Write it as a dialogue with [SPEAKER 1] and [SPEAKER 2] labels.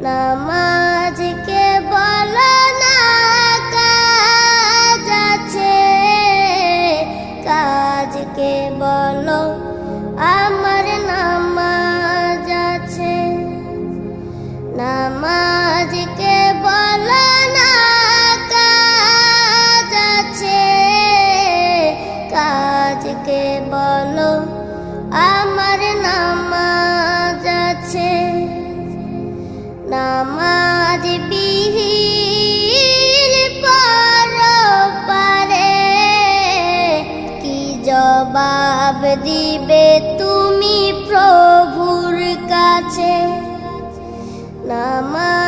[SPEAKER 1] নামাজকে বলো না কাজ আছে, কাজকে বলো আমার নামাজ আছে। নামাজকে বলো না কাজ আছে, কাজকে বলো আমার নামাজ আছে। নামাজ বিহীন পরপারে কি জবাব দিবে তুমি প্রভুর কাছে? নামাজ